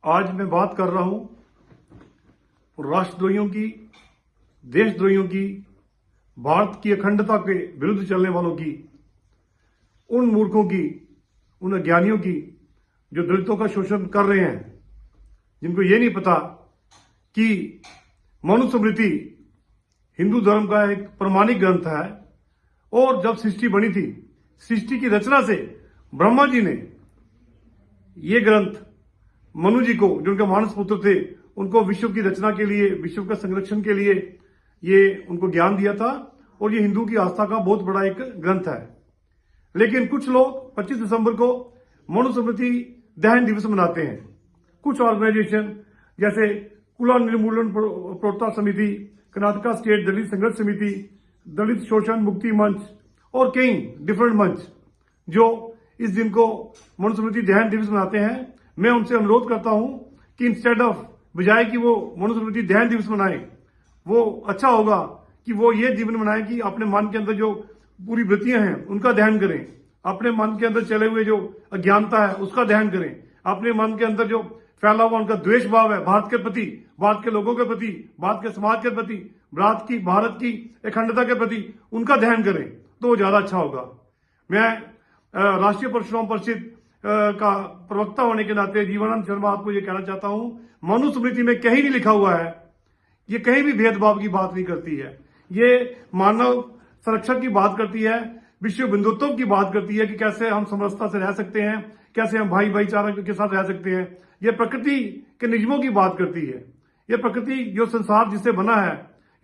आज मैं बात कर रहा हूं राष्ट्रद्रोहियों की, देशद्रोहियों की, भारत की अखंडता के विरुद्ध चलने वालों की, उन मूर्खों की, उन अज्ञानियों की जो दलितों का शोषण कर रहे हैं, जिनको ये नहीं पता कि मनुस्मृति हिंदू धर्म का एक प्रमाणिक ग्रंथ है। और जब सृष्टि बनी थी, सृष्टि की रचना से ब्रह्मा जी ने ये ग्रंथ मनु जी को, जो उनके मानस पुत्र थे, उनको विश्व की रचना के लिए, विश्व के संरक्षण के लिए ये उनको ज्ञान दिया था। और ये हिंदू की आस्था का बहुत बड़ा एक ग्रंथ है। लेकिन कुछ लोग 25 दिसंबर को मनुस्मृति दहन दिवस मनाते हैं। कुछ ऑर्गेनाइजेशन जैसे कुला निर्मूलन प्रोत्साहन समिति, कर्नाटका स्टेट दलित संघर्ष समिति, दलित शोषण मुक्ति मंच और कई डिफरेंट मंच जो इस दिन को मनुस्मृति दहन दिवस मनाते हैं, मैं उनसे अनुरोध करता हूं कि इंस्टेड ऑफ, बजाय कि वो मनुस्मृति दहन दिवस मनाए, वो अच्छा होगा कि वो ये जीवन मनाए कि अपने मन के अंदर जो पूरी वृत्तियां हैं उनका दहन करें, अपने मन के अंदर चले हुए जो अज्ञानता है उसका दहन करें, अपने मन के अंदर जो फैला हुआ उनका द्वेष भाव है भारत के प्रति, भारत के लोगों के प्रति, भारत के समाज के प्रति, भारत की अखंडता के प्रति, उनका दहन करें तो वो ज्यादा अच्छा होगा। मैं राष्ट्रीय परशुराम परिषद का प्रवक्ता होने के नाते जीवनानंद शर्मा आपको ये कहना चाहता हूं, मनुस्मृति में कहीं नहीं लिखा हुआ है, ये कहीं भी भेदभाव की बात नहीं करती है। ये मानव संरक्षण की बात करती है, विश्व बंधुत्व की बात करती है कि कैसे हम समरसता से रह सकते हैं, कैसे हम भाई भाईचारा के साथ रह सकते हैं। ये प्रकृति के नियमों की बात करती है। ये प्रकृति जो संसार जिससे बना है,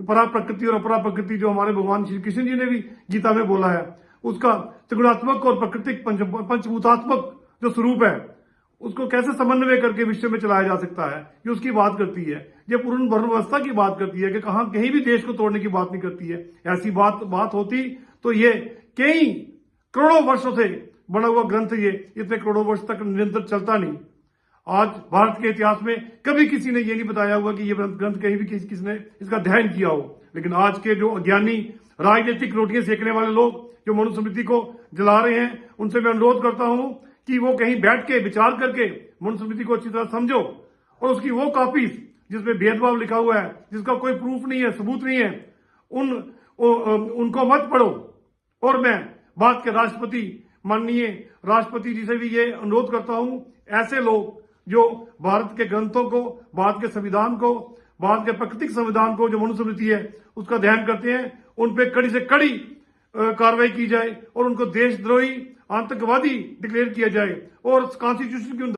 परा प्रकृति और अपरा प्रकृति, जो हमारे भगवान श्री कृष्ण जी ने भी गीता में बोला है, उसका त्रिगुणात्मक और प्राकृतिक पंचभूतात्मक जो स्वरूप है, उसको कैसे समन्वय करके विश्व में चलाया जा सकता है, ये उसकी बात करती है। ये पूर्ण व्यवस्था की बात करती है कि कहीं भी देश को तोड़ने की बात नहीं करती है। ऐसी बात होती तो ये कई करोड़ों वर्षों से बना हुआ ग्रंथ ये इतने करोड़ों वर्ष तक निरंतर चलता नहीं। आज भारत के इतिहास में कभी किसी ने ये नहीं बताया हुआ कि ये ग्रंथ कहीं भी किसने इसका अध्ययन किया हो। लेकिन आज के जो अज्ञानी राजनीतिक रोटियां सेकने वाले लोग जो मनुस्मृति को जला रहे हैं, उनसे मैं अनुरोध करता हूं कि वो कहीं बैठ के विचार करके मनुस्मृति को अच्छी तरह समझो और उसकी वो कॉपी जिसमें भेदभाव लिखा हुआ है, जिसका कोई प्रूफ नहीं है, सबूत नहीं है, उनको मत पढ़ो। और मैं भारत के राष्ट्रपति, माननीय राष्ट्रपति जी से भी ये अनुरोध करता हूं, ऐसे लोग जो भारत के ग्रंथों को, भारत के संविधान को, भारत के प्राकृतिक संविधान को जो मनुस्मृति है उसका ध्यान करते हैं, उन पे कड़ी से कड़ी कार्रवाई की जाए और उनको देशद्रोही, आतंकवादी डिक्लेयर किया जाए और कॉन्स्टिट्यूशन की